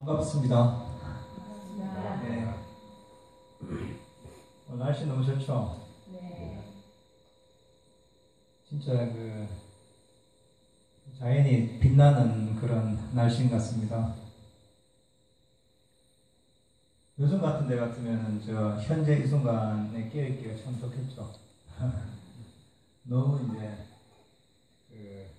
반갑습니다. 네. 날씨 너무 좋죠? 네. 진짜 자연이 빛나는 그런 날씨인 것 같습니다. 요즘 같은 데 같으면 현재 이 순간에 깨어있기가 참 좋겠죠. 너무 이제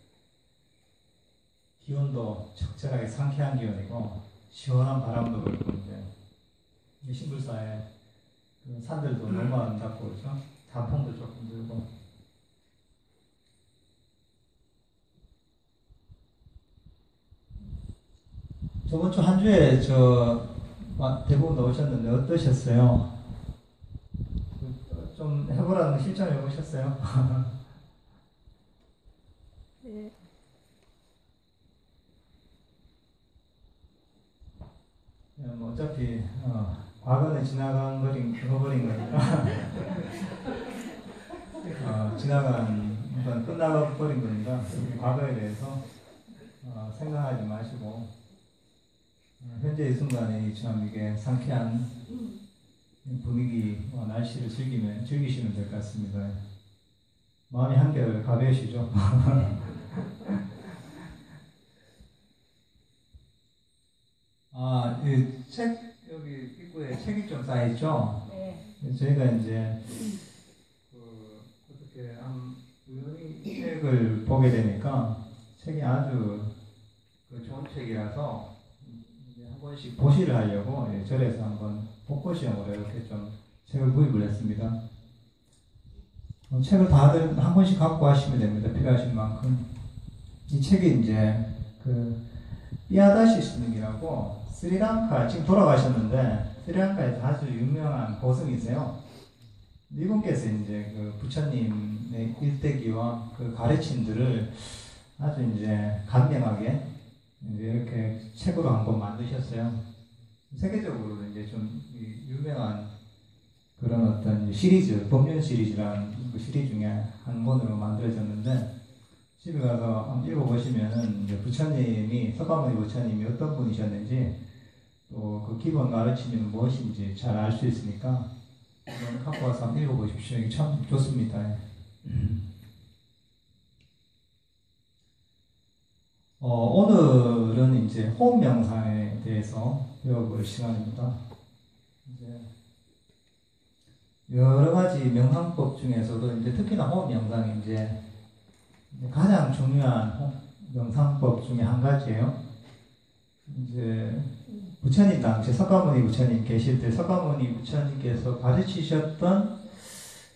기온도 적절하게 상쾌한 기온이고 시원한 바람도 불고 이제 신불사에 산들도 너무 아름답고 그렇죠? 단풍도 조금 들고 저번 주 한 주에 대부분 나오셨는데 어떠셨어요? 좀 해보라는 거 실천해 보셨어요? 네. 뭐 어차피 과거는 지나버린 거니까 끝나버린 거니까 과거에 대해서 생각하지 마시고 현재 이 순간에 참 이게 상쾌한 분위기, 날씨를 즐기시면 될 것 같습니다. 마음이 한결 가벼우시죠? 이 책 여기 입구에 책이 좀 쌓여있죠? 네. 저희가 이제 어떻게 우연히 책을 보게 되니까 책이 아주 좋은 책이라서 이제 한 번씩 보시를 하려고 절에서 한번 복고시험으로 이렇게 좀 책을 구입을 했습니다. 책을 다들 한 권씩 갖고 가시면 됩니다. 필요하신 만큼. 이 책이 이제 삐아다시 스님이라고 스리랑카, 지금 돌아가셨는데 스리랑카에서 아주 유명한 보성이세요. 이분께서 이제 부처님의 일대기와 가르침들을 아주 이제 간명하게 이제 이렇게 책으로 한번 만드셨어요. 세계적으로 이제 좀 유명한 그런 어떤 시리즈, 법륜 시리즈라는 그 시리즈 중에 한 권으로 만들어졌는데, 집에 가서 한번 읽어보시면은 이제 석가모니 부처님이 어떤 분이셨는지, 또 그 기본 가르침이 무엇인지 잘 알 수 있으니까, 한번 갖고 와서 한번 읽어보십시오. 이게 참 좋습니다. 오늘은 이제 호흡 명상에 대해서 배워볼 시간입니다. 이제 여러 가지 명상법 중에서도 이제 특히나 호흡 명상이 이제 가장 중요한 명상법 중에 한 가지예요. 이제 부처님 당시 석가모니 부처님 계실 때 석가모니 부처님께서 가르치셨던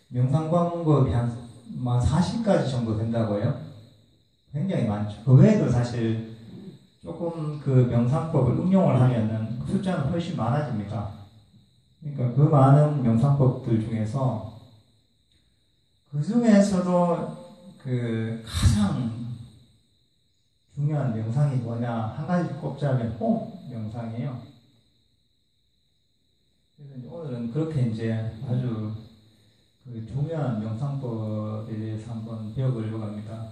명상 방법이 한 40가지 정도 된다고 해요. 굉장히 많죠. 그 외에도 사실 조금 명상법을 응용을 하면은 숫자는 훨씬 많아집니다. 그러니까 그 많은 명상법들 중에서 그 중에서도 가장 중요한 명상이 뭐냐 한 가지 꼽자면 호흡 명상이에요. 그래서 이제 오늘은 그렇게 이제 아주 중요한 명상법에 대해서 한번 배워보려고 합니다.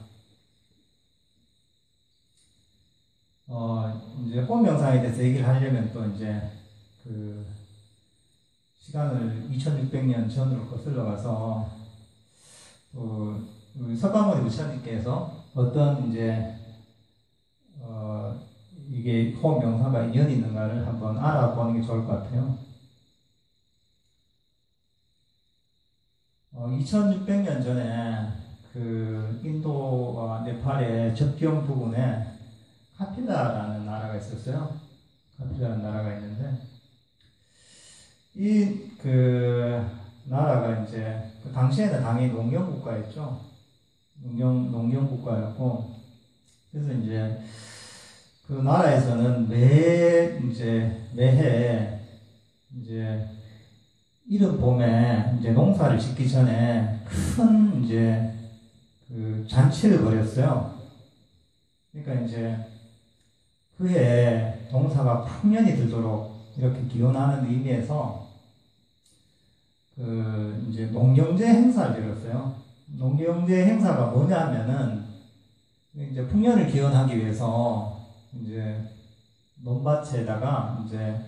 이제 호흡 명상에 대해서 얘기를 하려면 또 이제 시간을 2600년 전으로 거슬러 가서 석가모니 부처님께서 어떤 이제 이게 호흡 명상과 인연이 있는가를 한번 알아보는 게 좋을 것 같아요. 2600년 전에 인도와 네팔의 접경 부근에 카필라라는 나라가 있었어요. 카필라라는 나라가 있는데 이 나라가 이제 당시에는 당연히 농경국가였죠. 농경국가였고, 그래서 이제 그 나라에서는 매해 이제 이른 봄에 이제 농사를 짓기 전에 큰 이제 잔치를 벌였어요. 그러니까 이제 그해 농사가 풍년이 들도록 이렇게 기원하는 의미에서 이제 농경제 행사를 열었어요. 농경제 행사가 뭐냐 하면은 이제 풍년을 기원하기 위해서 이제 논밭에다가 이제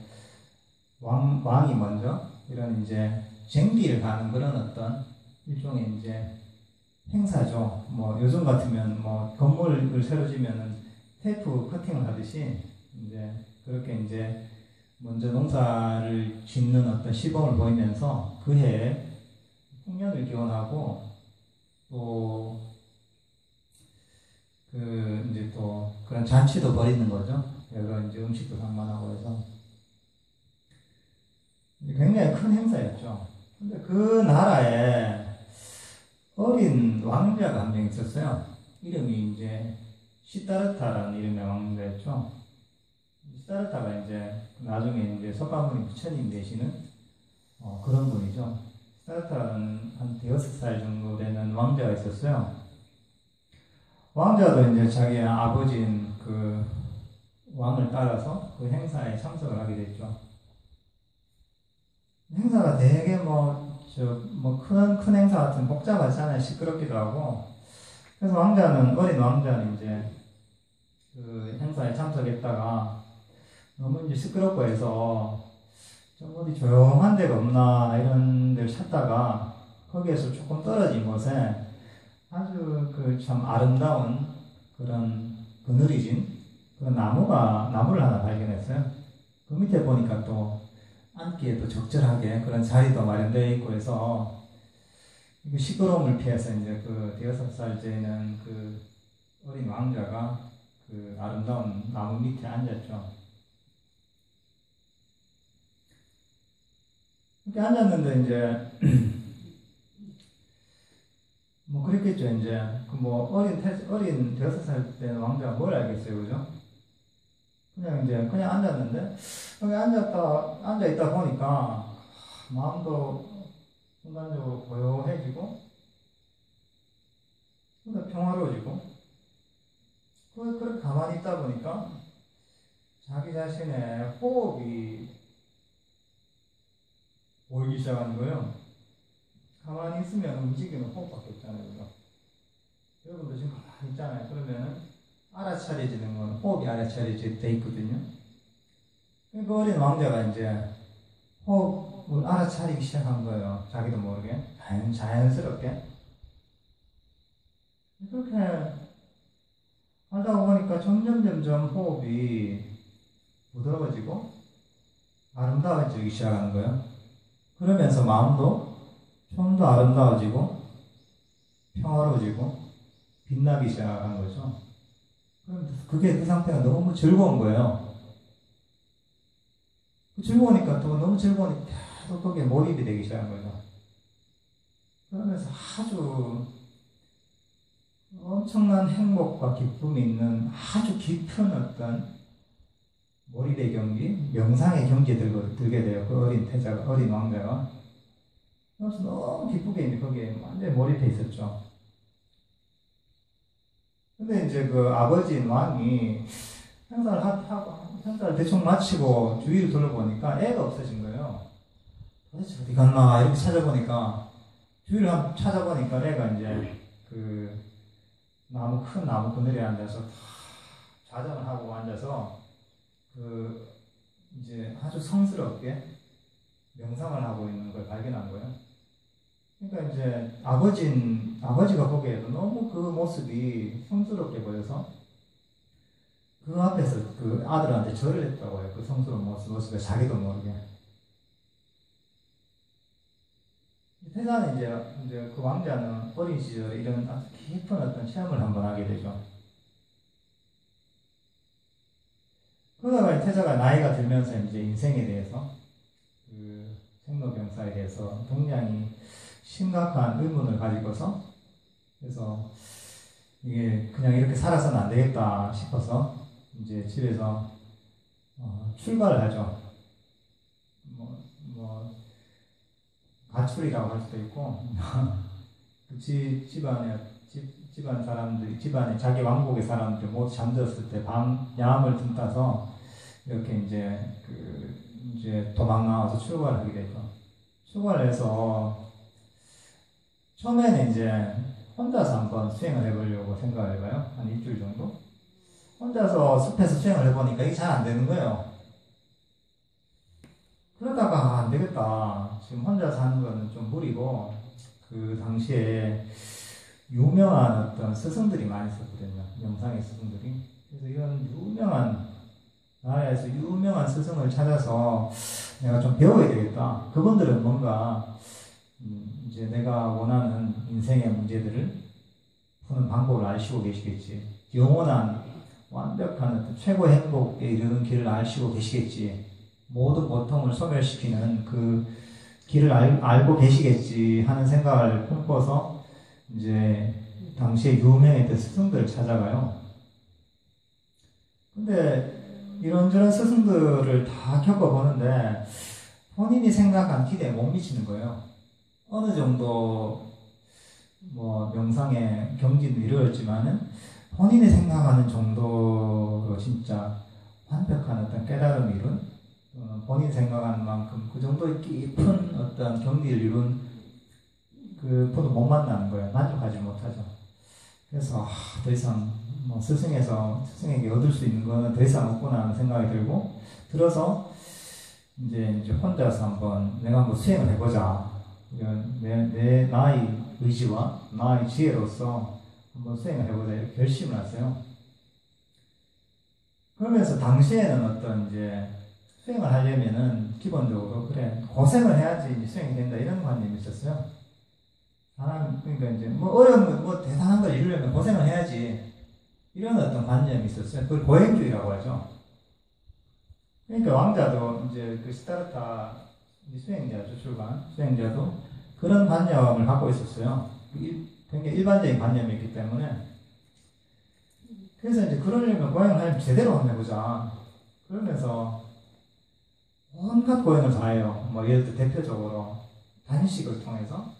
왕이 먼저 이런 이제 쟁기를 가는 그런 어떤 일종의 이제 행사죠. 뭐 요즘 같으면 뭐 건물을 새로 지면은 테이프 커팅을 하듯이 이제 그렇게 이제 먼저 농사를 짓는 어떤 시범을 보이면서 그 해에 풍년을 기원하고 또 그 이제 또 그런 잔치도 벌이는 거죠. 여러 이제 음식도 상관하고 해서 굉장히 큰 행사였죠. 근데 그 나라에 어린 왕자가 한 명 있었어요. 이름이 이제 시다르타라는 이름의 왕자였죠. 시다르타가 이제 나중에 이제 석가모니 부처님 되시는 그런 분이죠. 시다르타는 한 6살 정도 되는 왕자가 있었어요. 왕자도 이제 자기 아버지인 그 왕을 따라서 그 행사에 참석을 하게 됐죠. 행사가 되게 큰 행사 같은 복잡하잖아요. 시끄럽기도 하고. 그래서 어린 왕자는 이제 그 행사에 참석했다가 너무 이제 시끄럽고 해서 좀 어디 조용한 데가 없나 이런 데를 찾다가 거기에서 조금 떨어진 곳에 아주 그 참 아름다운 그런 그늘이진 그런 나무를 하나 발견했어요. 그 밑에 보니까 또 앉기에도 적절하게 그런 자리도 마련되어 있고 해서 시끄러움을 피해서 이제 그 6살째는 그 어린 왕자가 그 아름다운 나무 밑에 앉았죠. 이렇게 앉았는데 이제 뭐 그랬겠죠. 이제 그 뭐 어린 6살 때는 왕자가 뭘 알겠어요, 그죠? 그냥 앉았는데 여기 앉아 있다 보니까 마음도 순간적으로 고요해지고 근데 평화로워지고 그렇게 가만히 있다 보니까 자기 자신의 호흡이 보이기 시작하는 거예요. 가만히 있으면 움직이는 호흡밖에 없잖아요, 그죠? 여러분도 지금 가만히 있잖아요. 그러면은 알아차려지는 건 호흡이 알아차려져 돼 있거든요. 그 어린 왕자가 이제 호흡을 알아차리기 시작한 거예요. 자기도 모르게 자연스럽게 그렇게 하다 보니까 점점 호흡이 부드러워지고 아름다워지기 시작하는 거예요. 그러면서 마음도 좀 더 아름다워지고 평화로워지고 빛나기 시작한 거죠. 그게 그 상태가 너무 즐거운 거예요. 즐거우니까 또 너무 즐거우니까 계속 거기에 몰입이 되기 시작한 거죠. 그러면서 아주 엄청난 행복과 기쁨이 있는 아주 깊은 어떤 몰입의 경기, 명상의 경지에 들게 돼요. 그 어린 왕자가. 그래서 너무 기쁘게 이제 거기에 완전히 몰입해 있었죠. 근데 이제 그 아버지인 왕이 행사를 대충 마치고 주위를 둘러보니까 애가 없어진 거예요. 도대체 어디 갔나 이렇게 찾아보니까 주위를 한번 찾아보니까 애가 이제 그 큰 나무 그늘에 앉아서 좌장을 하고 앉아서 그 이제 아주 성스럽게 명상을 하고 있는 걸 발견한 거예요. 그러니까 이제 아버지가 보기에도 너무 그 모습이 성스럽게 보여서 그 앞에서 그 아들한테 절을 했다고 해요. 그 성스러운 모습에 자기도 모르게. 태자는 이제 그 왕자는 어린 시절에 이런 아주 깊은 어떤 체험을 한번 하게 되죠. 그러다가 태자가 나이가 들면서 이제 인생에 대해서 그 생로병사에 대해서 굉장히 심각한 의문을 가지고서 그래서 이게 그냥 이렇게 살아서는 안 되겠다 싶어서 이제 집에서 출가를 하죠. 가출이라고 할 수도 있고 집안에 자기 왕국의 사람들 모두 잠들었을 때 밤 야암을 틈타서 이렇게 이제 도망 나와서 출가를 하게 되죠. 출가를 해서 처음에는 이제 혼자서 한번 수행을 해보려고 생각을 해봐요. 한 일주일 정도. 혼자서 숲에서 수행을 해보니까 이게 잘 안 되는 거예요. 그러다가 안 되겠다. 지금 혼자서 하는 거는 좀 무리고, 그 당시에 유명한 어떤 스승들이 많이 있었거든요. 명상의 스승들이. 그래서 이런 유명한, 나라에서 유명한 스승을 찾아서 내가 좀 배워야 되겠다. 그분들은 뭔가, 이제 내가 원하는 인생의 문제들을 푸는 방법을 아시고 계시겠지. 영원한 완벽한 어떤 최고 행복에 이르는 길을 아시고 계시겠지. 모든 고통을 소멸시키는 그 길을 알고 계시겠지 하는 생각을 품고서 이제 당시에 유명했던 스승들을 찾아가요. 근데 이런저런 스승들을 다 겪어보는데 본인이 생각한 기대에 못 미치는 거예요. 어느 정도 뭐 명상의 경지는 이루어졌지만은 본인이 생각하는 정도로 진짜 완벽한 어떤 깨달음을 이룬, 본인이 생각하는 만큼 그 정도의 깊은 어떤 경지를 이룬 그 분을 못 만나는 거예요. 만족하지 못하죠. 그래서 더 이상 뭐 스승에게 얻을 수 있는 거는 더 이상 없구나 하는 생각이 들어서 이제 혼자서 내가 한번 수행을 해보자. 나의 의지와 나의 지혜로서 한번 수행을 해보자 이렇게 결심을 했어요. 그러면서 당시에는 어떤 이제 수행을 하려면은 기본적으로 그래 고생을 해야지 이제 수행이 된다 이런 관념이 있었어요. 그러니까 이제 뭐 어려운 거, 뭐 대단한 걸 이루려면 고생을 해야지 이런 어떤 관념이 있었어요. 그걸 고행주의라고 하죠. 그러니까 왕자도 이제 그 시타르타 수행자죠, 수행자도 그런 관념을 갖고 있었어요. 굉장히 일반적인 관념이었기 때문에. 그래서 이제 그러려면 고행을 하려면 제대로 한번 해보자. 그러면서 온갖 고행을 다 해요. 뭐 예를 들어 대표적으로 단식을 통해서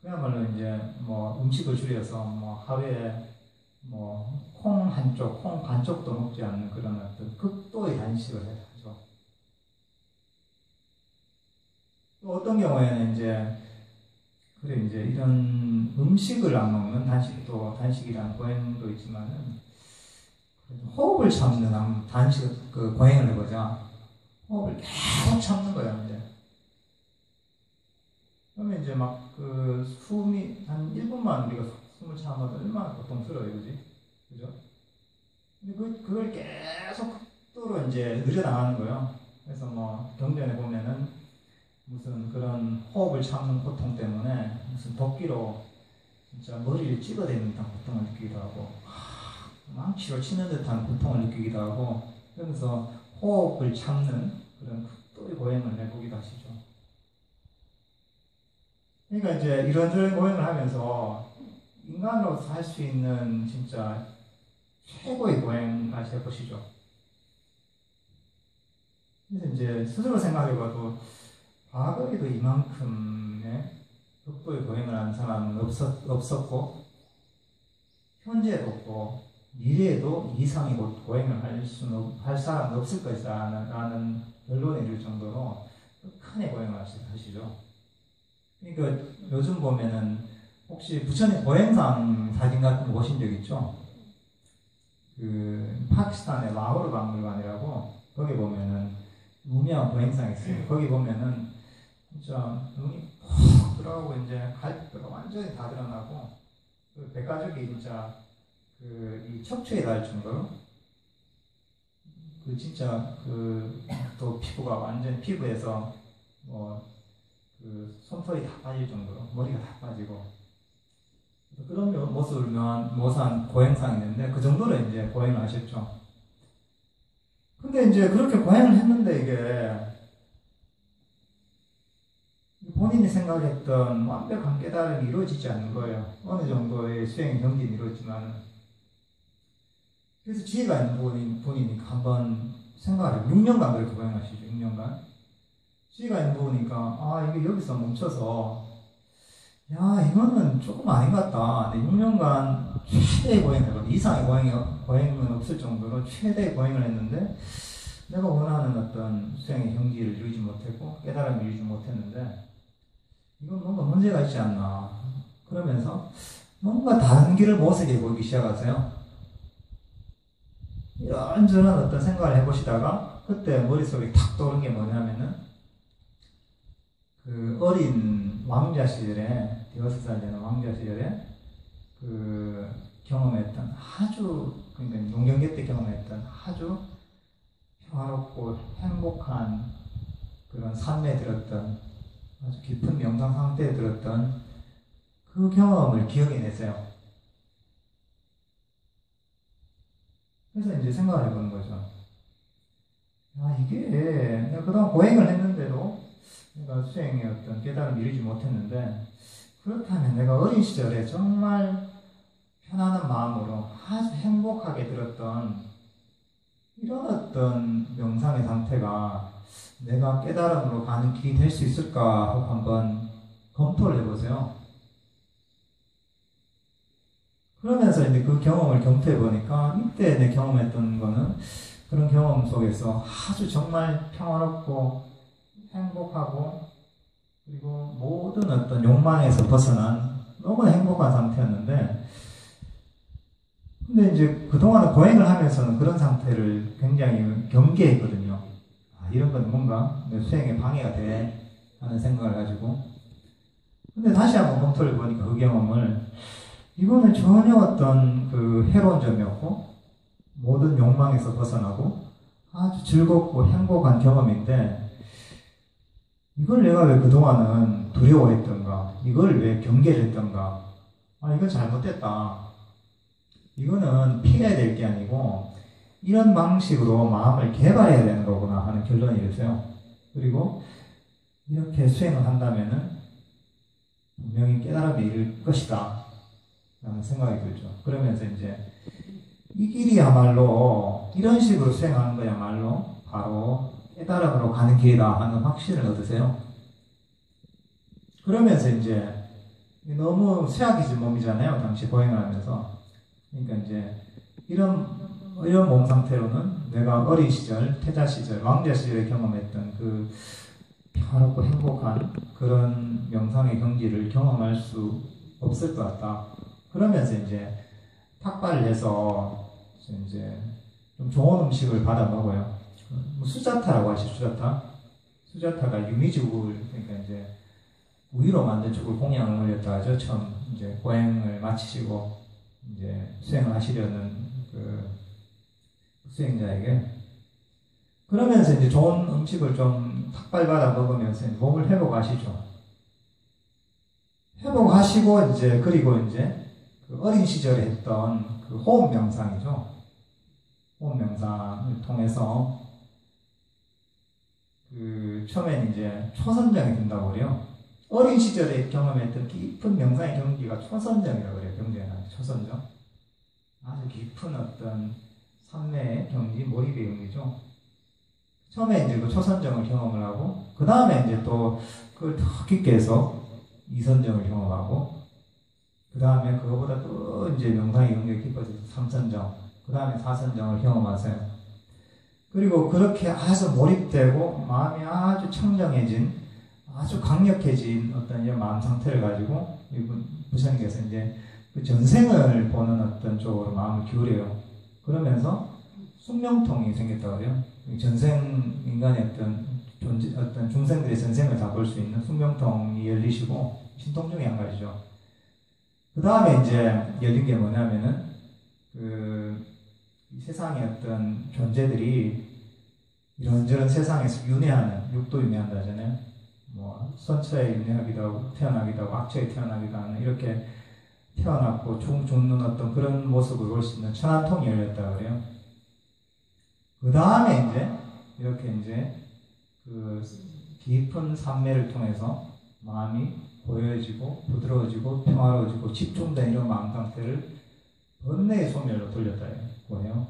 그야말로 이제 뭐 음식을 줄여서 뭐 하루에 뭐 콩 반쪽도 먹지 않는 그런 어떤 극도의 단식을 하죠. 또 어떤 경우에는 이제 이런 음식을 안 먹는 단식이라는 고행도 있지만은 호흡을 참는 단식 그 고행을 해보자. 호흡을 계속 참는 거예요, 이제. 그러면 이제 막 그 숨이 한 1분만 우리가 숨을 참아도 얼마나 고통스러워요, 그죠? 근데 그걸 계속 극도로 이제 늘려나가는 거예요. 그래서 뭐 경전에 보면은 무슨 그런 호흡을 참는 고통 때문에 무슨 도끼로 진짜 머리를 찍어대는 듯한 고통을 느끼기도 하고 망치로 치는 듯한 고통을 느끼기도 하고 그러면서 호흡을 참는 그런 극도의 고행을 해보기도 하시죠. 그러니까 이제 이런저런 고행을 하면서 인간으로서 할 수 있는 진짜 최고의 고행까지 해보시죠. 그래서 이제 스스로 생각해봐도 과거에도 이만큼의 극도의 고행을 하는 사람은 없었고 현재도 없고 미래에도 이상의 고행을 할 사람은 없을 것이라는 결론에 이를 정도로 극한의 고행을 하시죠. 그러니까 요즘 보면은 혹시 부처님 고행상 사진 같은 거 보신 적 있죠? 그 파키스탄의 라호르 박물관이라고 거기 보면은 유명한 고행상이 있어요. 거기 보면은 진짜 눈이 푹 들어가고 이제 갈비뼈가 완전히 다 드러나고 그 백가죽이 진짜 그 이 척추에 닿을 정도로 그 진짜 그 또 피부가 완전 피부에서 뭐 그 솜털이 다 빠질 정도로 머리가 다 빠지고 그런 모습을 모사한 고행상이 있는데 그 정도로 이제 고행을 하셨죠. 근데 이제 그렇게 고행을 했는데 이게 본인이 생각했던 완벽한 깨달음이 이루어지지 않는 거예요. 어느 정도의 수행의 경지는 이루어지만 그래서 지혜가 있는 분이니까 한번 생각을 해요. 6년간 그렇게 고행하시죠. 6년간 지혜가 있는 분이니까 이게 여기서 멈춰서 야 이거는 조금 아닌 것 같다. 6년간 최대의 고행을 해봤는데 이상의 고행은 없을 정도로 최대의 고행을 했는데 내가 원하는 어떤 수행의 경지를 이루지 못했고 깨달음을 이루지 못했는데 이건 뭔가 문제가 있지 않나. 그러면서 뭔가 다른 길을 모색해 보기 시작하세요. 이런저런 어떤 생각을 해보시다가 그때 머릿속에 탁 떠오른 게 뭐냐면은 그 어린 왕자 시절에 6살 되는 왕자 시절에 그 경험했던 아주 그러니까 농경계 때 경험했던 아주 평화롭고 행복한 그런 삶에 들었던 아주 깊은 명상 상태에 들었던 그 경험을 기억해냈어요. 그래서 이제 생각을 해보는 거죠. 아, 이게 내가 그동안 고행을 했는데도 내가 수행의 어떤 깨달음을 이루지 못했는데 그렇다면 내가 어린 시절에 정말 편안한 마음으로 아주 행복하게 들었던 이런 어떤 명상의 상태가 내가 깨달음으로 가는 길이 될 수 있을까 하고 한번 검토를 해보세요. 그러면서 이제 그 경험을 검토해 보니까 이때 내 경험했던 거는 그런 경험 속에서 아주 정말 평화롭고 행복하고 그리고 모든 어떤 욕망에서 벗어난 너무 행복한 상태였는데 근데 이제 그동안 고행을 하면서는 그런 상태를 굉장히 경계했거든요. 아, 이런 건 뭔가 내 수행에 방해가 돼 하는 생각을 가지고 근데 다시 한번 검토를 해보니까 그 경험을 이거는 전혀 어떤 그 해로운 점이 없고 모든 욕망에서 벗어나고 아주 즐겁고 행복한 경험인데 이걸 내가 왜 그동안은 두려워했던가 이걸 왜 경계를 했던가 아 이건 잘못됐다 이거는 피해야 될 게 아니고 이런 방식으로 마음을 개발해야 되는 거구나 하는 결론이 됐어요. 그리고 이렇게 수행을 한다면은 분명히 깨달음에 이를 것이다 라는 생각이 들죠. 그러면서 이제 이 길이야말로 이런 식으로 수행하는 거야말로 바로 깨달음으로 가는 길이다 하는 확신을 얻으세요. 그러면서 이제 너무 쇠약해진 몸이잖아요. 당시 보행을 하면서. 그러니까 이제 이런 몸 상태로는 내가 어린 시절, 태자 시절, 왕자 시절에 경험했던 그 평화롭고 행복한 그런 명상의 경지를 경험할 수 없을 것 같다. 그러면서 이제 탁발을 해서 이제 좀 좋은 음식을 받아 먹어요. 수자타라고 하시죠, 수자타. 수자타가 유미죽을, 그러니까 이제 우유로 만든 죽을 공양을 올렸다 하죠. 처음 이제 고행을 마치시고 이제 수행을 하시려는 그 수행자에게. 그러면서 이제 좋은 음식을 좀 탁발받아 먹으면서 몸을 회복하시죠. 회복하시고 이제 그리고 이제 그 어린 시절에 했던 그 호흡 명상이죠. 호흡 명상을 통해서 그 처음엔 이제 초선정이 된다고 그래요. 어린 시절에 경험했던 깊은 명상의 경지가 초선정이라고 그래요. 경지가 초선정. 아주 깊은 어떤 삼매의 경지, 몰입의 경지죠. 처음에 이제 그 초선정을 경험을 하고 그 다음에 이제 또 그걸 더 깊게 해서 이선정을 경험하고 그 다음에 그거보다 또 이제 명상의 영역이 깊어져서 3선정, 그 다음에 4선정을 경험하세요. 그리고 그렇게 아주 몰입되고 마음이 아주 청정해진, 아주 강력해진 어떤 이런 마음 상태를 가지고 이분 부처님께서 이제 그 전생을 보는 어떤 쪽으로 마음을 기울여요. 그러면서 숙명통이 생겼다고 그래요. 전생 인간의 어떤 존재, 어떤 중생들의 전생을 다 볼 수 있는 숙명통이 열리시고 신통 중에 한 가지죠. 그 다음에 이제 열린 게 뭐냐면은 그 세상의 어떤 존재들이 이런저런 세상에서 윤회하는, 육도 윤회한다 하잖아요. 뭐 선처에 윤회하기도 하고 태어나기도 하고 악처에 태어나기도 하는 이렇게 태어났고 죽는 어떤 그런 모습을 볼 수 있는 천안통이 열렸다 그래요. 그 다음에 이제 이렇게 이제 그 깊은 산매를 통해서 마음이 고요해지고 부드러워지고 평화로워지고 집중된 이런 마음 상태를 번뇌의 소멸로 돌렸다고 해요.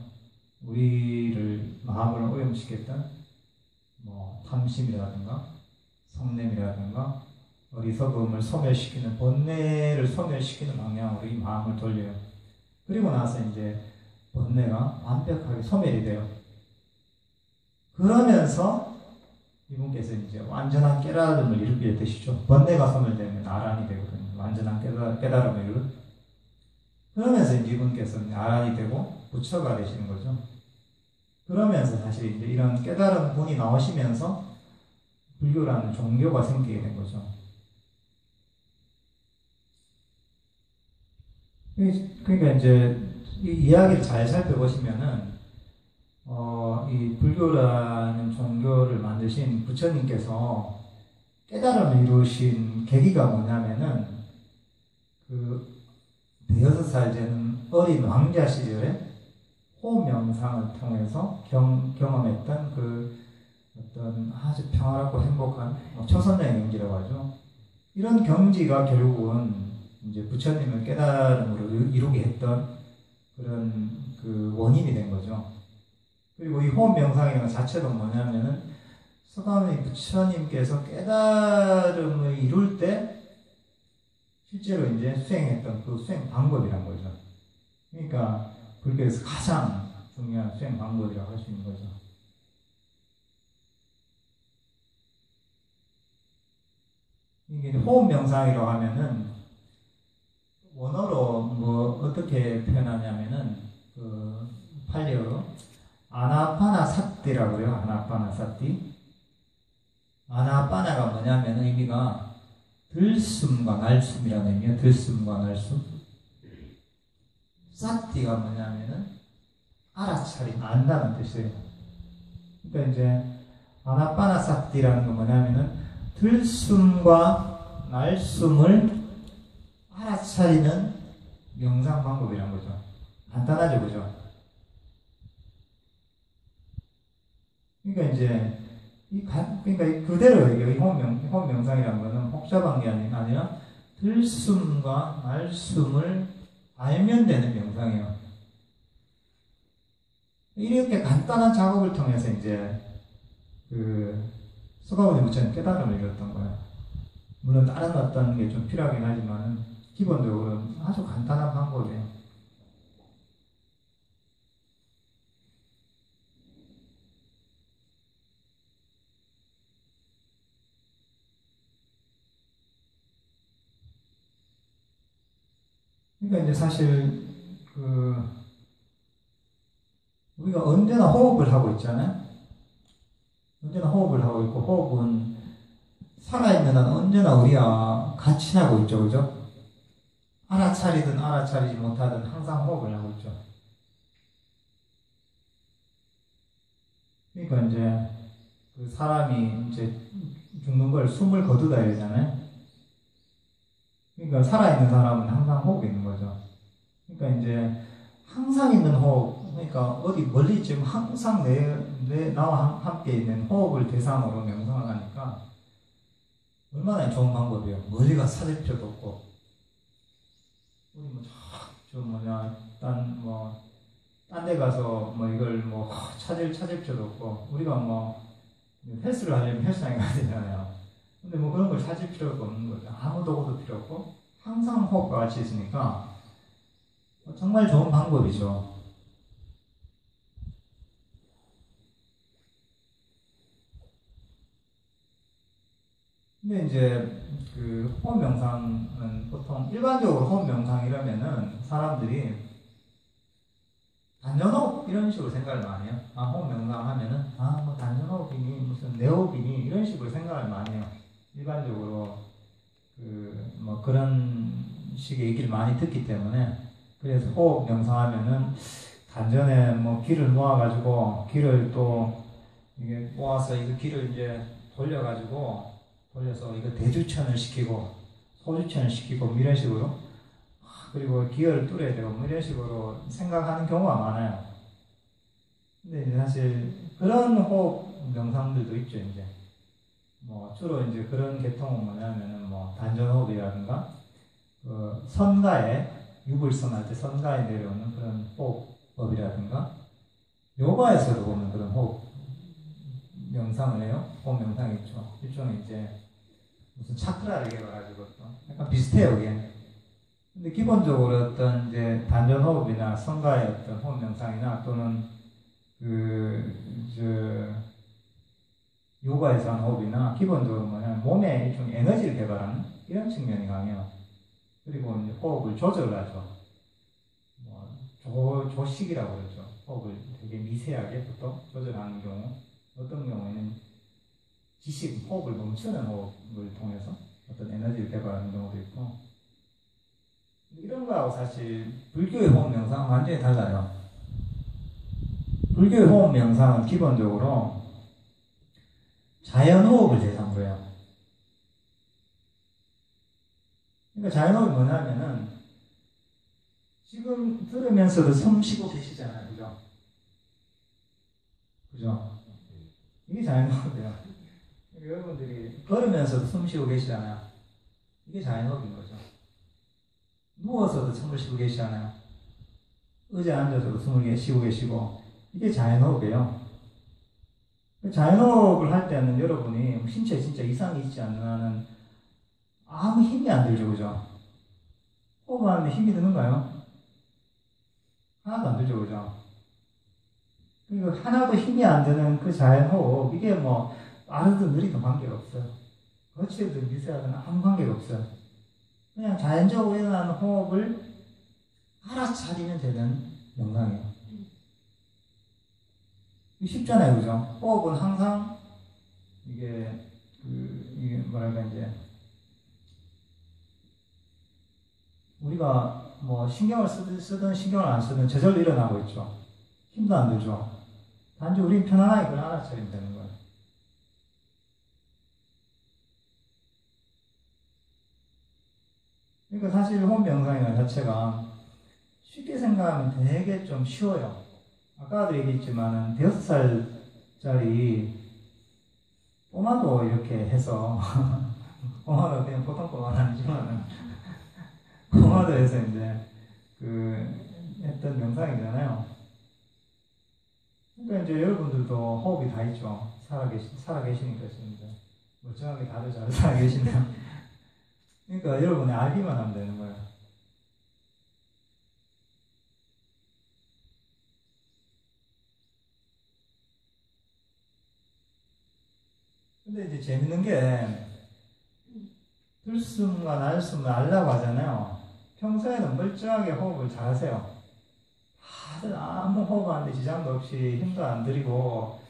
우리를 마음을 오염시켰던 뭐 탐심이라든가 성냄이라든가 어리석음을 소멸시키는 번뇌를 소멸시키는 방향으로 이 마음을 돌려요. 그리고 나서 이제 번뇌가 완벽하게 소멸이 돼요. 그러면서 이분께서 이제 완전한 깨달음을 이루게 되시죠. 번뇌가 소멸되면 아란이 되거든요. 완전한 깨달음을 이루. 그러면서 이제 이분께서는 아란이 되고 부처가 되시는 거죠. 그러면서 사실 이제 이런 깨달은 분이 나오시면서 불교라는 종교가 생기게 된 거죠. 그러니까 이제 이 이야기를 잘 살펴보시면은 이 불교라는 종교를 만드신 부처님께서 깨달음을 이루신 계기가 뭐냐면은 그 대여섯 살 되는 어린 왕자 시절에 호흡 명상을 통해서 경험했던 그 어떤 아주 평화롭고 행복한 초선의 경지라고 하죠. 이런 경지가 결국은 이제 부처님을 깨달음으로 이루게 했던 그런 그 원인이 된 거죠. 그리고 이 호흡 명상이라는 것 자체도 뭐냐면은 서가모니 부처님께서 깨달음을 이룰 때 실제로 이제 수행했던 그 수행 방법이란 거죠. 그러니까 불교에서 가장 중요한 수행 방법이라고 할 수 있는 거죠. 이게 호흡 명상이라고 하면은 원어로 뭐 어떻게 표현하냐면은 그 팔리어로 아나파나 사티라고 그래요. 아나파나 사티. 아나파나가 뭐냐면은 의미가 들숨과 날숨이라는 의미예요. 들숨과 날숨. 사티가 뭐냐면은 알아차림, 안다는 뜻이에요. 그러니까 이제 아나파나 사티라는 건 뭐냐면은 들숨과 날숨을 알아차리는 명상 방법이란 거죠. 간단하죠, 그죠? 그러니까 이제 그러니까 그대로 얘기해요. 이 호흡 명상이라는 거는 복잡한 게 아니라 들숨과 날숨을 알면 되는 명상이에요. 이렇게 간단한 작업을 통해서 이제 그 서가모니 부처님 깨달음을 이뤘던 거예요. 물론 다른 어떤 게 좀 필요하긴 하지만 기본적으로 아주 간단한 방법이에요. 그러니까 이제 사실 우리가 언제나 호흡을 하고 있잖아요. 언제나 호흡을 하고 있고 호흡은 살아있는 한 언제나 우리와 같이 하고 있죠, 그죠? 알아차리든 알아차리지 못하든 항상 호흡을 하고 있죠. 그러니까 이제 그 사람이 이제 죽는 걸 숨을 거두다 이러잖아요. 그러니까 살아있는 사람은 항상 호흡이 있는 거죠. 그러니까 이제 항상 있는 호흡, 그러니까 어디 멀리 지금 항상 나와 함께 있는 호흡을 대상으로 명상을 하니까 얼마나 좋은 방법이에요. 머리가 찾을 필요도 없고, 우리 딴 데 가서 이걸 찾을 필요도 없고, 우리가 헬스를 하려면 헬스장에 가야 되잖아요. 근데 그런 걸 찾을 필요가 없는 거죠. 아무 도구도 필요 없고, 항상 호흡과 같이 있으니까, 정말 좋은 방법이죠. 근데 이제 그 호흡 명상은 보통 일반적으로 호흡 명상 이러면은 사람들이 단전호흡 이런 식으로 생각을 많이 해요. 호흡 명상 하면은 단전호흡이니 무슨 내호흡이니 이런 식으로 생각을 많이 해요. 일반적으로 그런 식의 얘기를 많이 듣기 때문에. 그래서 호흡 명상하면은 단전에 기를 모아가지고 기를 또 이게 모아서 이거 기를 이제 돌려서 이거 대주천을 시키고 소주천을 시키고 이런 식으로, 그리고 기혈을 뚫어야 되고 이런 식으로 생각하는 경우가 많아요. 근데 이제 사실 그런 호흡 명상들도 있죠. 이제 주로 이제 그런 계통은 뭐냐면은 단전호흡이라든가 선가에 유불선할 때 선가에 내려오는 그런 호흡법이라든가, 요가에서도 보면 그런 호흡 명상을 해요. 호흡 명상이 있죠. 일종의 이제 무슨 차크라를 개발가지고 또 약간 비슷해요, 이게. 근데 기본적으로 어떤 이제 단전 호흡이나 선가의 어떤 호흡 명상이나 또는 요가에서 하는 호흡이나 기본적으로 몸에 일종의 에너지를 개발하는 이런 측면이 강해요. 그리고 이제 호흡을 조절하죠. 조식이라고 그러죠. 호흡을 되게 미세하게 보통 조절하는 경우, 어떤 경우에는 지식, 호흡을 멈추는 호흡을 통해서 어떤 에너지를 개발하는 경우도 있고, 이런 거하고 사실 불교의 호흡 명상은 완전히 달라요. 불교의 호흡 명상은 기본적으로 자연호흡을 대상으로 해요. 그러니까 자연호흡이 뭐냐면은 지금 들으면서도 숨 쉬고 계시잖아요. 그죠? 그죠? 이게 자연호흡이에요. 여러분들이 걸으면서도 숨 쉬고 계시잖아요. 이게 자연호흡인 거죠. 누워서도 숨을 쉬고 계시잖아요. 의자에 앉아서도 숨을 쉬고 계시고, 이게 자연호흡이에요. 자연호흡을 할 때는 여러분이 신체에 진짜 이상이 있지 않는 한은 아무 힘이 안 들죠, 그죠? 호흡하는데 힘이 드는가요? 하나도 안 들죠, 그죠? 그리고 하나도 힘이 안 드는 그 자연호흡, 이게 뭐 빠르든 느리든 관계가 없어요. 거칠든 미세하든 아무 관계가 없어요. 그냥 자연적으로 일어나는 호흡을 알아차리면 되는 명상이에요. 쉽잖아요, 그죠? 호흡은 항상 이게 뭐랄까 이제 우리가 뭐 신경을 쓰든 신경을 안 쓰든 저절로 일어나고 있죠. 힘도 안 들죠. 단지 우린 편안하게 그걸 알아차리면 되는 거예요. 그러니까 사실 호흡 명상이라는 자체가 쉽게 생각하면 되게 좀 쉬워요. 아까도 얘기했지만은 5살짜리 꼬마도 이렇게 해서 꼬마도 그냥 보통 꼬마는 아니지만은 꼬마도 해서 이제 했던 명상이잖아요. 그러니까 이제 여러분들도 호흡이 다 있죠. 살아계시니까 이제 멀쩡하게 다들 잘 살아계시네요. 그러니까 여러분이 알기만 하면 되는 거예요. 근데 이제 재밌는 게 들숨과 날숨을 알라고 하잖아요. 평소에는 멀쩡하게 호흡을 잘 하세요. 다들 아무 호흡하는데 지장도 없이 힘도 안 들이고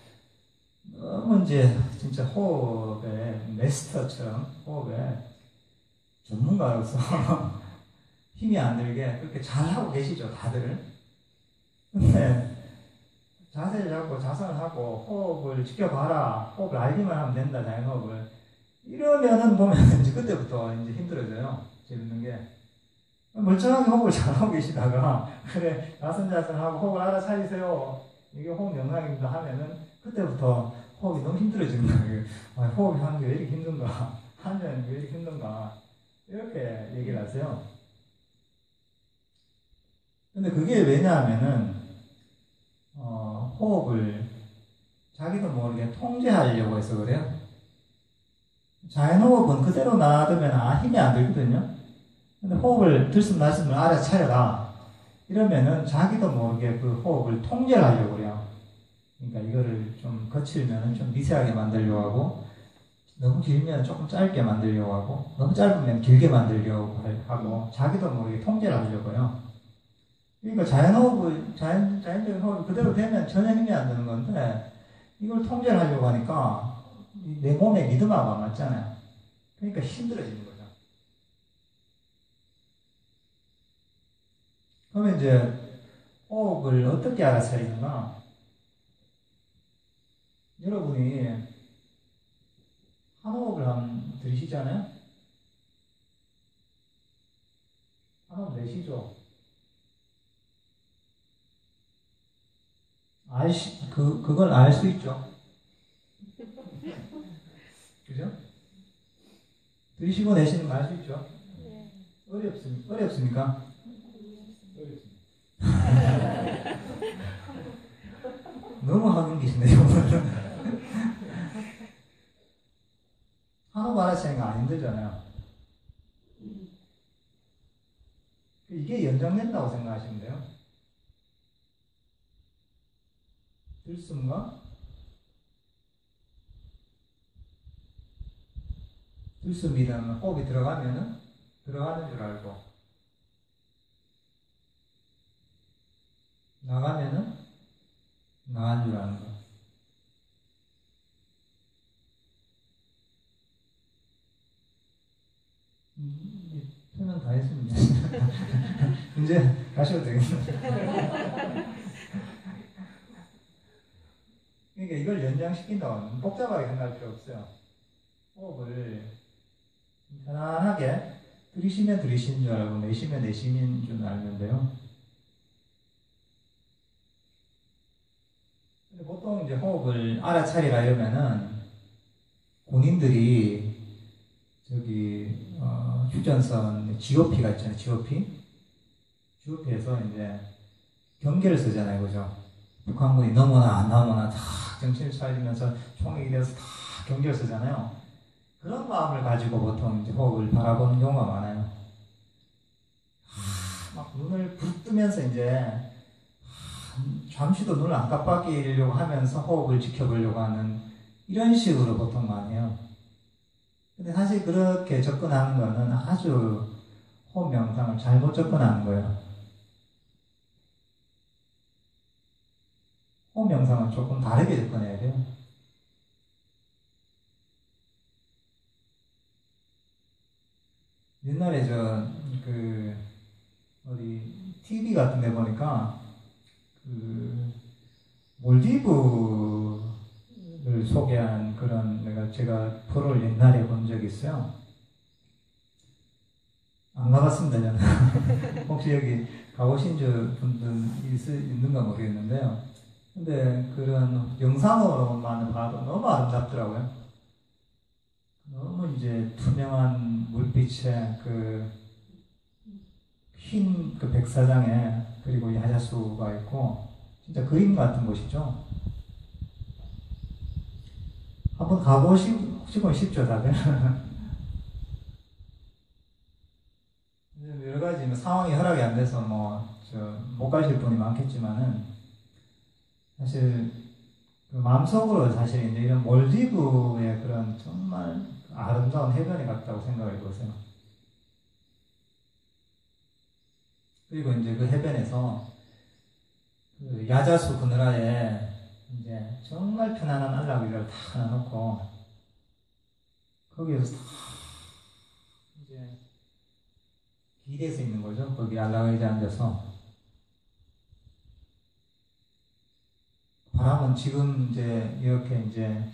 너무 이제 진짜 호흡의 마스터처럼 호흡의 전문가로서 힘이 안 들게 그렇게 잘하고 계시죠, 다들. 근데 자세를 잡고 자선을 하고 호흡을 지켜봐라, 호흡을 알기만 하면 된다, 자연호흡을 이러면은 보면 이제 그때부터 이제 힘들어져요. 재밌는 게 멀쩡하게 호흡을 잘하고 계시다가 그래 자선자선하고 호흡을 알아차리세요, 이게 호흡 명상입니다 하면은 그때부터 호흡이 너무 힘들어지는 거예요. 아, 호흡이 하는 게 왜 이렇게 힘든가, 하면 왜 이렇게 힘든가, 이렇게 얘기를 하세요. 근데 그게 왜냐하면은 호흡을 자기도 모르게 통제하려고 해서 그래요. 자연호흡은 그대로 놔두면 힘이 안 들거든요. 근데 호흡을 들숨 날숨을 알아차려라 이러면은 자기도 모르게 그 호흡을 통제하려고 그래요. 그러니까 이거를 좀 거칠면 좀 미세하게 만들려고 하고, 너무 길면 조금 짧게 만들려고 하고, 너무 짧으면 길게 만들려고 하고, 자기도 모르게 통제를 하려고요. 그러니까 자연적인 호흡이 그대로 되면 전혀 힘이 안 드는 건데, 이걸 통제를 하려고 하니까 내 몸의 리듬하고 안 맞잖아요. 그러니까 힘들어지는 거죠. 그러면 이제 호흡을 어떻게 알아차리는가? 여러분이 한 호흡을 한번 들이시잖아요? 한 호흡 내쉬죠? 그걸 알 수 있죠? 그죠? 들이쉬고 내쉬는 거 알 수 있죠? 네. 어렵습니까? 어렵습니다. 너무 학연기시네요. 한호흡 알아채는 거 안 힘들잖아요. 이게 연장된다고 생각하시면 돼요. 들숨이라는 호흡이 들어가면은 들어가는 줄 알고, 나가면은 나간 줄 아는 거. 표현 다 했습니다. 이제 가셔도 되겠네요. 그러니까 이걸 연장시킨다면 복잡하게 생각할 필요 없어요. 호흡을 편안하게 들이쉬면 들이쉬는 줄 알고 내쉬면 내쉬는 줄 알면 돼요. 근데 보통 이제 호흡을 알아차리라 이러면은 본인들이 저기 휴전선 GOP가 있잖아요. GOP에서 이제 경계를 쓰잖아요. 그죠? 북한군이 넘어나 안 넘어나 다 정신을 차리면서 총액이 되어서 다 경계를 쓰잖아요. 그런 마음을 가지고 보통 이제 호흡을 바라보는 경우가 많아요. 막 눈을 붓 뜨면서 이제 잠시도 눈을 안 깜빡이려고 하면서 호흡을 지켜보려고 하는 이런 식으로 보통 많이 해요. 근데 사실 그렇게 접근하는 거는 아주 호흡 명상을 잘못 접근하는 거예요. 호흡 명상은 조금 다르게 접근해야 돼요. 옛날에 어디 TV 같은 데 보니까 몰디브를 소개한 그런 제가 프로를 옛날에 본 적이 있어요. 안 가봤습니다, 저는. 혹시 여기 가보신 분들 있는가 모르겠는데요. 근데 그런 영상으로만 봐도 너무 아름답더라고요. 너무 이제 투명한 물빛에 흰 백사장에 그리고 야자수가 있고 진짜 그림 같은 곳이죠. 한번 가보시고 싶죠, 다들? 여러 가지 상황이 허락이 안 돼서 못 가실 분이 많겠지만은 사실 마음속으로 사실 이제 이런 몰디브의 그런 정말 아름다운 해변에 갔다고 생각을 해보세요. 그리고 이제 그 해변에서 야자수 그늘하에 이제 정말 편안한 안락의자를 다 놔놓고 거기에서 다 이제 기대서 있는 거죠. 거기 안락의자에 앉아서 바람은 지금 이렇게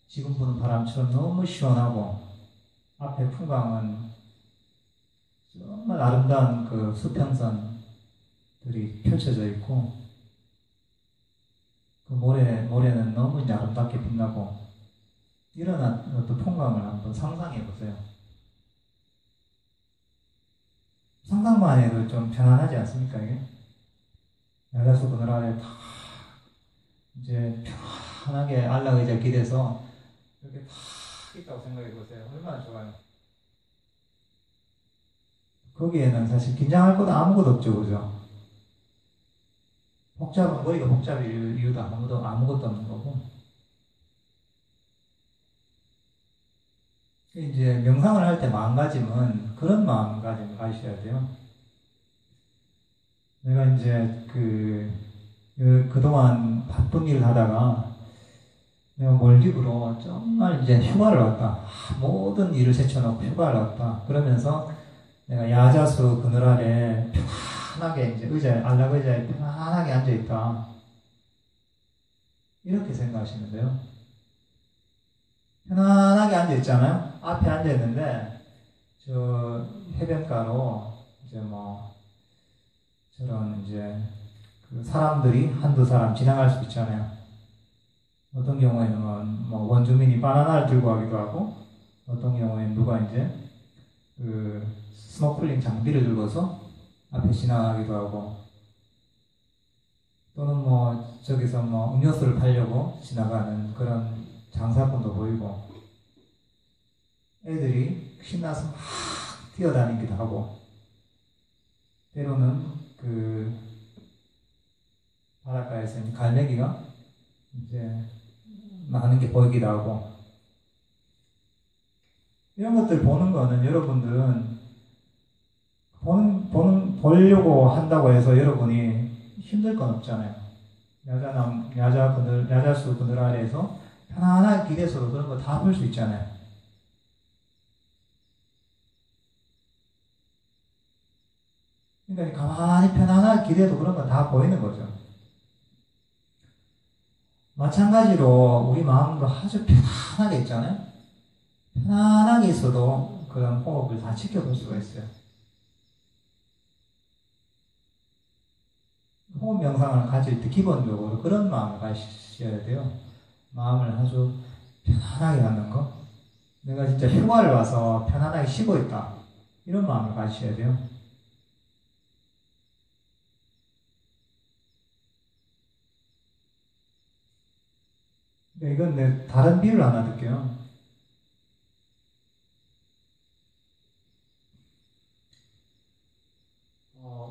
지금 부는 바람처럼 너무 시원하고 앞에 풍광은 정말 아름다운 수평선들이 펼쳐져 있고 그 모래는 너무 아름답게 빛나고 이런 어떤 풍광을 한번 상상해 보세요. 상상만 해도 좀 편안하지 않습니까, 이게? 야자수 그늘 아래 다 이제 편하게 안락의자 기대서 이렇게 다 있다고 생각해 보세요. 얼마나 좋아요. 거기에는 사실 긴장할 것도 아무것도 없죠, 그죠? 머리가 복잡할 이유도 아무것도 없는 거고. 이제 명상을 할 때 마음가짐은 그런 마음가짐을 가지셔야 돼요. 내가 이제 그동안 바쁜 일을 하다가 내가 몰디브로 정말 이제 휴가를 왔다. 모든 일을 제쳐놓고 휴가를 왔다. 그러면서 내가 야자수 그늘 아래 편안하게 이제 안락의자에 편안하게 앉아있다. 이렇게 생각하시면 돼요. 편안하게 앉아있잖아요. 앞에 앉아있는데 저 해변가로 이제 저런 이제 사람들이 한두 사람 지나갈 수 있잖아요. 어떤 경우에는 원주민이 바나나를 들고 가기도 하고, 어떤 경우에는 누가 이제 스노클링 장비를 들고서 앞에 지나가기도 하고, 또는 저기서 음료수를 팔려고 지나가는 그런 장사꾼도 보이고, 애들이 신나서 막 뛰어다니기도 하고, 때로는 바닷가에서 갈매기가 이제 많은 게 보이기도 하고, 이런 것들 보는 거는 여러분들은 보려고 한다고 해서 여러분이 힘들 건 없잖아요. 야자수 그늘 아래에서 편안하게 기대서도 그런 거 다 볼 수 있잖아요. 그러니까 가만히 편안하게 기대도 그런 거 다 보이는 거죠. 마찬가지로 우리 마음도 아주 편안하게 있잖아요. 편안하게 있어도 그런 호흡을 다 지켜볼 수가 있어요. 호흡 명상을 가질 때 기본적으로 그런 마음을 가지셔야 돼요. 마음을 아주 편안하게 갖는 거. 내가 진짜 휴가를 와서 편안하게 쉬고 있다. 이런 마음을 가지셔야 돼요. 이건 내 다른 비유를 하나 드릴게요.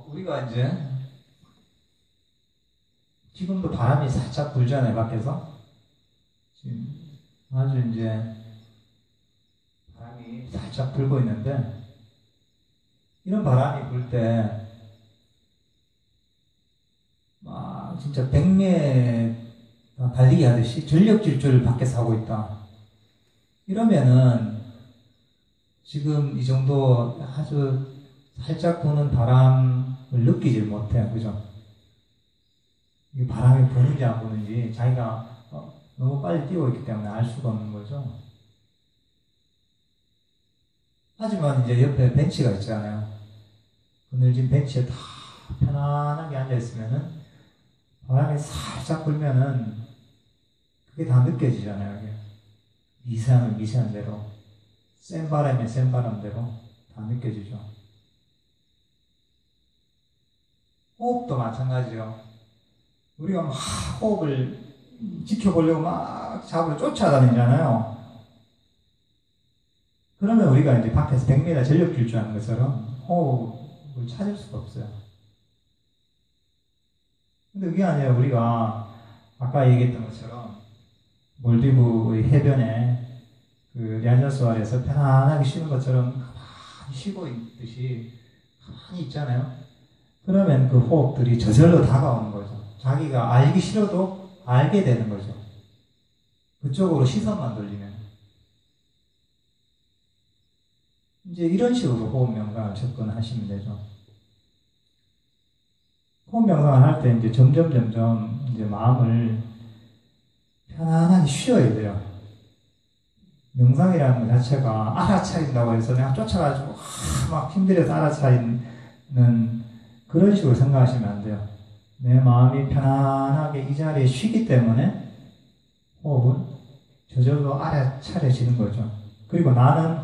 우리가 이제 지금도 바람이 살짝 불잖아요, 밖에서. 지금 아주 이제 바람이 살짝 불고 있는데, 이런 바람이 불 때, 막 진짜 백미에 달리기 하듯이 전력 질주를 밖에서 하고 있다. 이러면은 지금 이 정도 아주 살짝 부는 바람을 느끼질 못해요. 그죠? 이 바람이 부는지 안 부는지 자기가 너무 빨리 뛰고 있기 때문에 알 수가 없는 거죠. 하지만 이제 옆에 벤치가 있잖아요. 그늘진 벤치에 다 편안하게 앉아있으면은 바람이 살짝 불면은 그게 다 느껴지잖아요. 이게. 미세하면 미세한 대로, 센 바람이면 센 바람대로 다 느껴지죠. 호흡도 마찬가지요. 우리가 막 호흡을 지켜보려고 막 잡으러 쫓아다니잖아요. 그러면 우리가 이제 밖에서 100m 전력 질주하는 것처럼 호흡을 찾을 수가 없어요. 근데 그게 아니라 우리가 아까 얘기했던 것처럼 몰디브의 해변에 그 리안자수 아래에서 편안하게 쉬는 것처럼 가만히 쉬고 있듯이 가만히 있잖아요. 그러면 그 호흡들이 저절로 다가오는 거죠. 자기가 알기 싫어도 알게 되는 거죠. 그쪽으로 시선만 돌리면. 이제 이런 식으로 호흡 명상을 접근하시면 되죠. 호흡 명상을 할 때 이제 점점 이제 마음을 편안하게 쉬어야 돼요. 명상이라는 것 자체가 알아차린다고 해서 내가 쫓아가지고 막 힘들어서 알아차리는 그런 식으로 생각하시면 안 돼요. 내 마음이 편안하게 이 자리에 쉬기 때문에 호흡은 저절로 알아차려지는 거죠. 그리고 나는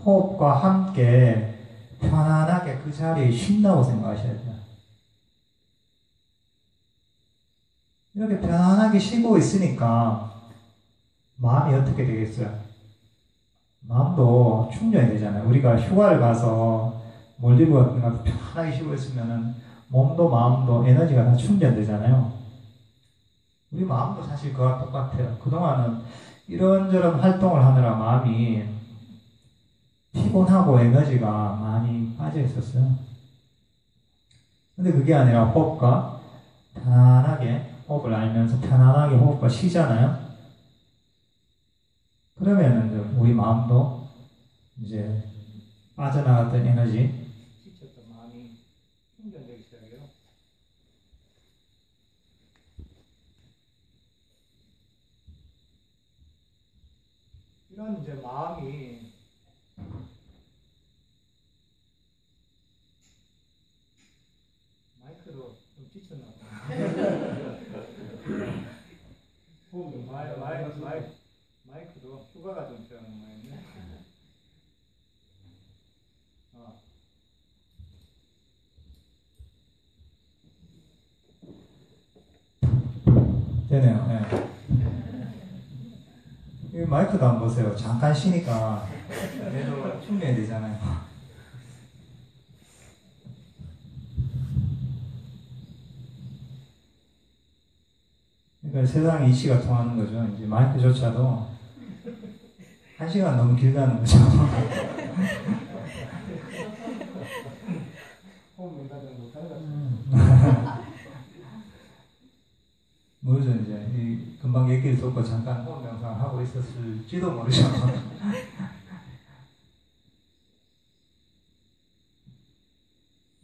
호흡과 함께 편안하게 그 자리에 쉰다고 생각하셔야 돼요. 이렇게 편안하게 쉬고 있으니까 마음이 어떻게 되겠어요? 마음도 충전이 되잖아요. 우리가 휴가를 가서 몰디브 같은 데 가서 편안하게 쉬고 있으면은 몸도 마음도 에너지가 다 충전되잖아요. 우리 마음도 사실 그와 똑같아요. 그동안은 이런저런 활동을 하느라 마음이 피곤하고 에너지가 많이 빠져 있었어요. 근데 그게 아니라 호흡과 편안하게 호흡을 알면서 편안하게 호흡과 쉬잖아요. 그러면은 우리 마음도 이제 빠져나갔던 에너지, 지쳤던 마음이 충전되기 시작해요. 이런 이제 마음이 마이크도 좀 지쳤나 봐요. 마이크도 휴가가 좀 필요한 모양이네. 되네요. 네. 이 마이크도 안 보세요. 잠깐 쉬니까 얘도 충전이 되잖아요. 그러니까 세상에 이치가 통하는 거죠. 이제 마이크조차도 1시간 너무 길다는 거죠. 듣고 잠깐 호흡 명상을 하고 있었을지도 모르죠.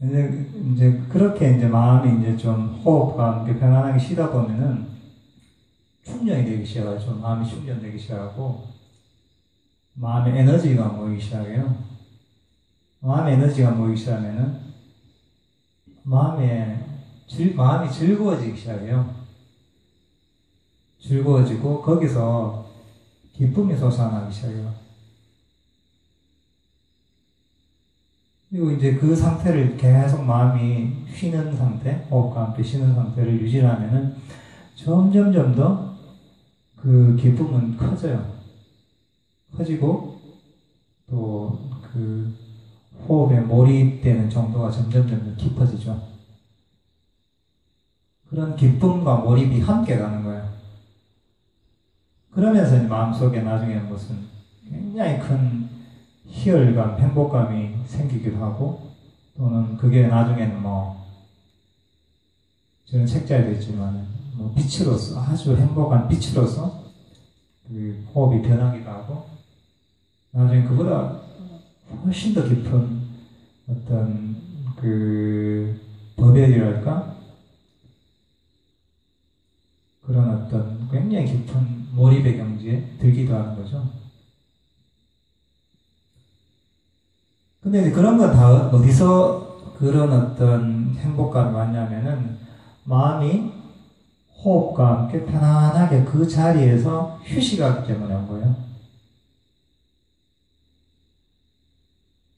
이제 그렇게 이제 마음이 이제 좀 호흡과 함께 편안하게 쉬다 보면은 충전이 되기 시작하죠. 마음이 충전되기 시작하고 마음의 에너지가 모이기 시작해요. 마음의 에너지가 모이기 시작하면은 마음이 즐거워지기 시작해요. 즐거워지고 거기서 기쁨이 솟아나기 시작해요. 그리고 이제 그 상태를 계속 마음이 쉬는 상태, 호흡과 함께 쉬는 상태를 유지하면은 점점점 더 그 기쁨은 커져요. 커지고 또 그 호흡에 몰입되는 정도가 점점 깊어지죠. 그런 기쁨과 몰입이 함께 가는 거예요. 그러면서 이제 마음속에 나중에 무슨 굉장히 큰 희열감, 행복감이 생기기도 하고, 또는 그게 나중에는 저는 책자에도 있지만, 빛으로서, 아주 행복한 빛으로서 그 호흡이 변하기도 하고, 나중에 그보다 훨씬 더 깊은 어떤 그 법열이랄까? 그런 어떤 굉장히 깊은 몰입의 경지에 들기도 하는 거죠. 근데 이제 그런 건 다 어디서 그런 어떤 행복감이 왔냐면은 마음이 호흡과 함께 편안하게 그 자리에서 휴식하기 때문에 온 거예요.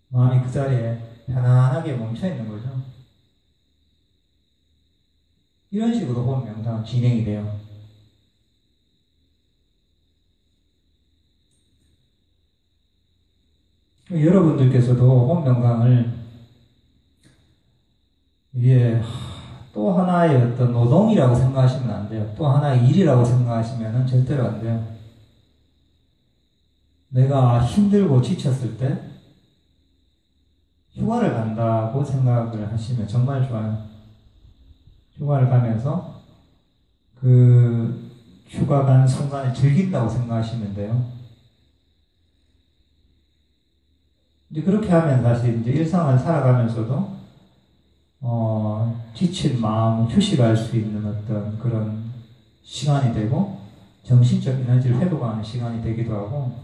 마음이 그 자리에 편안하게 멈춰 있는 거죠. 이런 식으로 호흡 명상은 진행이 돼요. 여러분들께서도 호흡 명상을 이게 또 하나의 어떤 노동이라고 생각하시면 안 돼요. 또 하나의 일이라고 생각하시면 절대로 안 돼요. 내가 힘들고 지쳤을 때 휴가를 간다고 생각을 하시면 정말 좋아요. 휴가를 가면서 그 휴가 간 순간을 즐긴다고 생각하시면 돼요. 이제 그렇게 하면 사실 이제 일상을 살아가면서도 지친 마음을 휴식할 수 있는 어떤 그런 시간이 되고 정신적 에너지를 회복하는 시간이 되기도 하고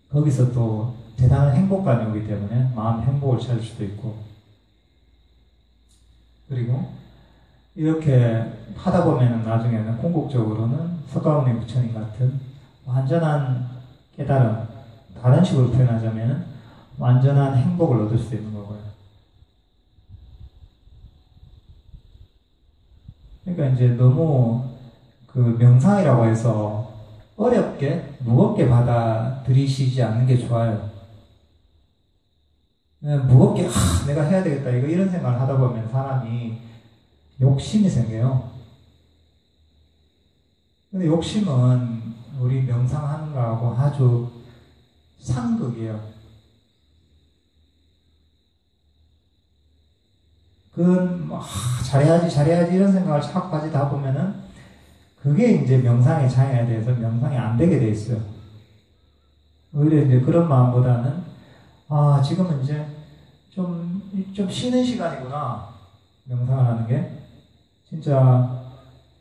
거기서 또 대단한 행복감이 오기 때문에 마음 행복을 찾을 수도 있고 그리고 이렇게 하다 보면은 나중에는 궁극적으로는 석가모니 부처님 같은 완전한 깨달음, 다른 식으로 표현하자면은 완전한 행복을 얻을 수 있는 거고요. 그러니까 이제 너무 그 명상이라고 해서 어렵게, 무겁게 받아들이시지 않는 게 좋아요. 무겁게, 내가 해야 되겠다, 이런 생각을 하다 보면 사람이 욕심이 생겨요. 근데 욕심은 우리 명상하는 거하고 아주 상극이에요. 그건 잘해야지 이런 생각을 자꾸 가지다 보면은 그게 이제 명상의 장애에 대해서 명상이 안 되게 돼 있어요. 오히려 이제 그런 마음보다는 지금은 이제 좀 쉬는 시간이구나. 명상을 하는 게 진짜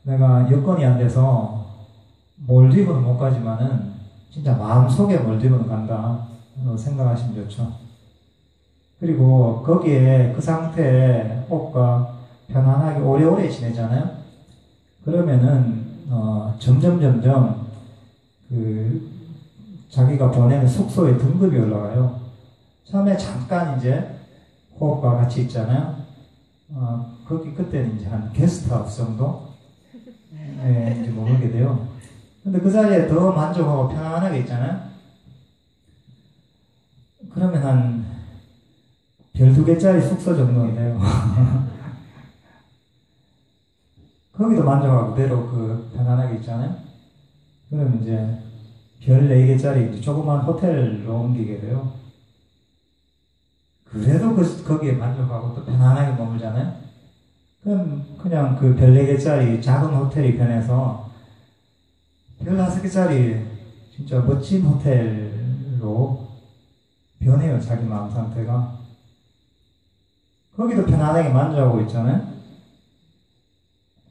내가 여건이 안 돼서 몰디브는 못 가지만은 진짜 마음속에 몰디브는 간다 생각하시면 좋죠. 그리고 거기에 그 상태에 호흡과 편안하게 오래오래 지내잖아요. 그러면은 점점 그 자기가 보내는 숙소의 등급이 올라가요. 처음에 잠깐 이제 호흡과 같이 있잖아요. 그때는 이제 한 게스트하우스 정도 이제 머물게 돼요. 근데 그 자리에 더 만족하고 편안하게 있잖아요. 그러면 한 별 2개짜리 숙소 정도는 돼요. 거기도 만족하고 그대로 그 편안하게 있잖아요. 그럼 이제 별 4개짜리 이제 조그만 호텔로 옮기게 돼요. 그래도 거기에 만족하고 또 편안하게 머물잖아요. 그럼 그냥 그 별 4개짜리 작은 호텔이 변해서 별 5개짜리 진짜 멋진 호텔로 변해요, 자기 마음 상태가. 거기도 편안하게 만족하고 있잖아요?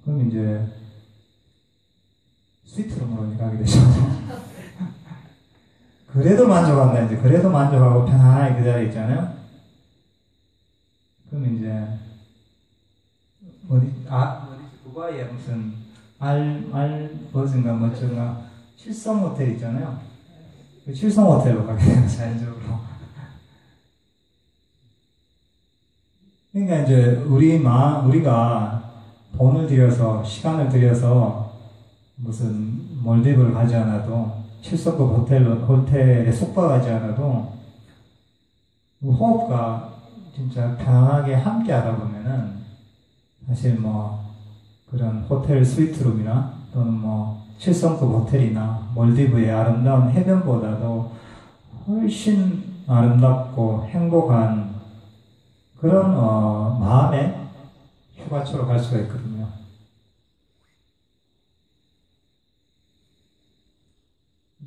그럼 이제 스위트룸으로 가게 되죠. 그래도 만족한다, 이제. 그래도 만족하고 편안하게 그 자리에 있잖아요? 그럼 이제, 어디지, 두바이에 무슨, 버즈인가, 뭐쯤가, 칠성 호텔 있잖아요? 그 칠성 호텔로 가게 돼요, 자연적으로. 그러니까 이제, 우리가 돈을 들여서, 시간을 들여서, 무슨, 몰디브를 가지 않아도, 7성급 호텔에 숙박하지 않아도, 호흡과 진짜 편안하게 함께 하다 보면은, 사실 뭐, 그런 호텔 스위트룸이나, 또는 뭐, 7성급 호텔이나, 몰디브의 아름다운 해변보다도 훨씬 아름답고 행복한 그런, 마음의 휴가처로 갈 수가 있거든요.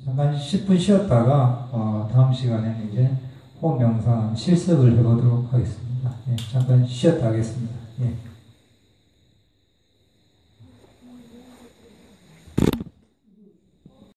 잠깐 10분 쉬었다가 다음 시간에는 이제 호흡 명상 실습을 해보도록 하겠습니다. 예, 잠깐 쉬었다 하겠습니다. 예.